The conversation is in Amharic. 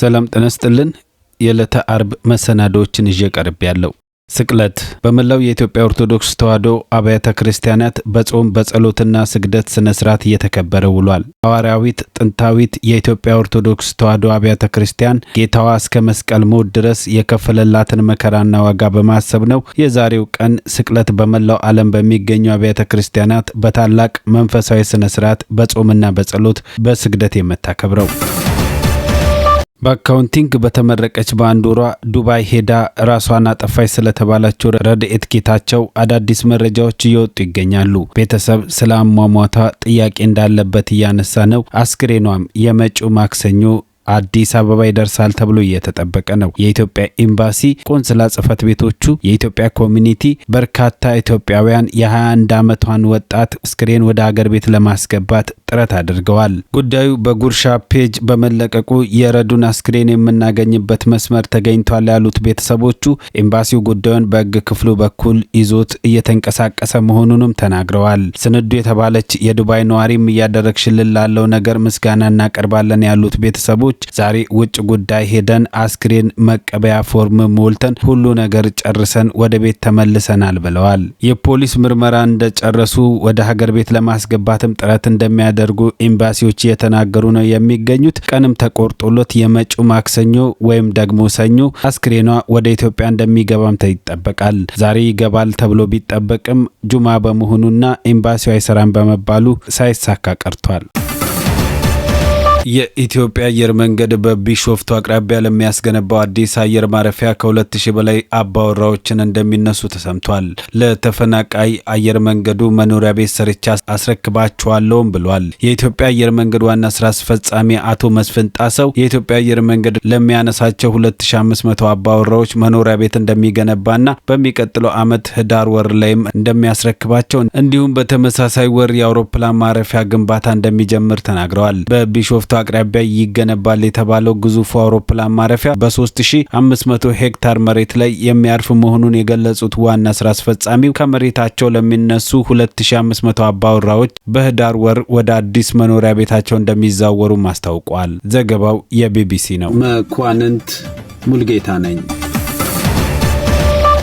ሰላም ጤና ይስጥልን። የዕለተ አርብ መሰናዶዎችን ይዤ ቀርቤያለሁ። ስቅለት በመላው የኢትዮጵያ ኦርቶዶክስ ተዋሕዶ አብያተ ክርስቲያናት በጾም በጸሎትና ስግደት ስነ ስርዓት እየተከበረ ውሏል። ሐዋርያዊት ጥንታዊት የኢትዮጵያ ኦርቶዶክስ ተዋሕዶ አብያተ ክርስቲያን ጌታዋ እስከ መስቀል ሞት ድረስ የከፈለላትን መከራና ዋጋ በማሰብ ነው የዛሬው ቀን ስቅለት በመላው ዓለም በሚገኙ አብያተ ክርስቲያናት በታላቅ መንፈሳዊ ስነ ስርዓት በጾምና በጸሎት በስግደት የምታከብረው። በአካውንቲንግ በተመረቀች በአንድ ወሯ ዱባይ ሄዳ ራሷን አጠፋች ስለተባለችው ረድኤት ጌታቸው አዳዲስ መረጃዎች እየወጡ ይገኛሉ። ቤተሰብ ስለ አሟሟቷ ጥያቄ እንዳለበት እያነሳ ነው። አስክሬኗም የመጪው ማክሰኞ አዲስ አበባ ይደርሳል ተብሎ እየተጠበቀ ነው። የኢትዮጵያ ኤምባሲ፣ ቆንስላ ጽሕፈት ቤቶቹ፣ የኢትዮጵያ ኮሚኒቲ በርካታ ኢትዮጵያውያን የ21 ዓመቷን ወጣት አስክሬን ወደ ሀገር ቤት ለማስገባት ጥረት አድርገዋል። ጉዳዩ በጉርሻ ፔጅ በመለቀቁ የረዱን አስክሬን የምናገኝበት መስመር ተገኝቷል ያሉት ቤተሰቦቹ ኤምባሲው ጉዳዩን በሕግ ክፍሉ በኩል ይዞት እየተንቀሳቀሰ መሆኑንም ተናግረዋል። ስንዱ የተባለች የዱባይ ነዋሪም እያደረግሽልን ላለው ነገር ምስጋና እናቀርባለን ያሉት ቤተሰቦች ዛሬ ውጭ ጉዳይ ሄደን አስክሬን መቀበያ ፎርም ሞልተን ሁሉ ነገር ጨርሰን ወደ ቤት ተመልሰናል ብለዋል። የፖሊስ ምርመራ እንደጨረሱ ወደ ሀገር ቤት ለማስገባትም ጥረት እንደሚያደርጉ ኤምባሲዎች እየተናገሩ ነው የሚገኙት። ቀንም ተቆርጦለት የመጪው ማክሰኞ ወይም ደግሞ ሰኞ አስክሬኗ ወደ ኢትዮጵያ እንደሚገባም ይጠበቃል። ዛሬ ይገባል ተብሎ ቢጠበቅም ጁማ በመሆኑና ኤምባሲው አይሰራም በመባሉ ሳይሳካ ቀርቷል። የኢትዮጵያ አየር መንገድ በቢሾፍቱ አቅራቢያ ለሚያስገነባው አዲስ አየር ማረፊያ ከ2000 በላይ አባወራዎችን እንደሚነሱ ተሰምቷል። ለተፈናቃይ አየር መንገዱ መኖሪያ ቤት ሰርቻ አስረክባቸዋለሁም ብሏል። የኢትዮጵያ አየር መንገድ ዋና ስራ አስፈጻሚ አቶ መስፍን ጣሰው የኢትዮጵያ አየር መንገድ ለሚያነሳቸው 2500 አባወራዎች መኖሪያ ቤት እንደሚገነባና በሚቀጥለው ዓመት ህዳር ወር ላይም እንደሚያስረክባቸው እንዲሁም በተመሳሳይ ወር የአውሮፕላን ማረፊያ ግንባታ እንደሚጀምር ተናግረዋል። በቢሾፍቱ አቅራቢያ ይገነባል የተባለው ግዙፍ አውሮፕላን ማረፊያ በ3500 ሄክታር መሬት ላይ የሚያርፍ መሆኑን የገለጹት ዋና ስራ አስፈጻሚው ከመሬታቸው ለሚነሱ 2500 አባወራዎች በህዳር ወር ወደ አዲስ መኖሪያ ቤታቸው እንደሚዛወሩ አስታውቀዋል። ዘገባው የቢቢሲ ነው። መኳንንት ሙልጌታ ነኝ።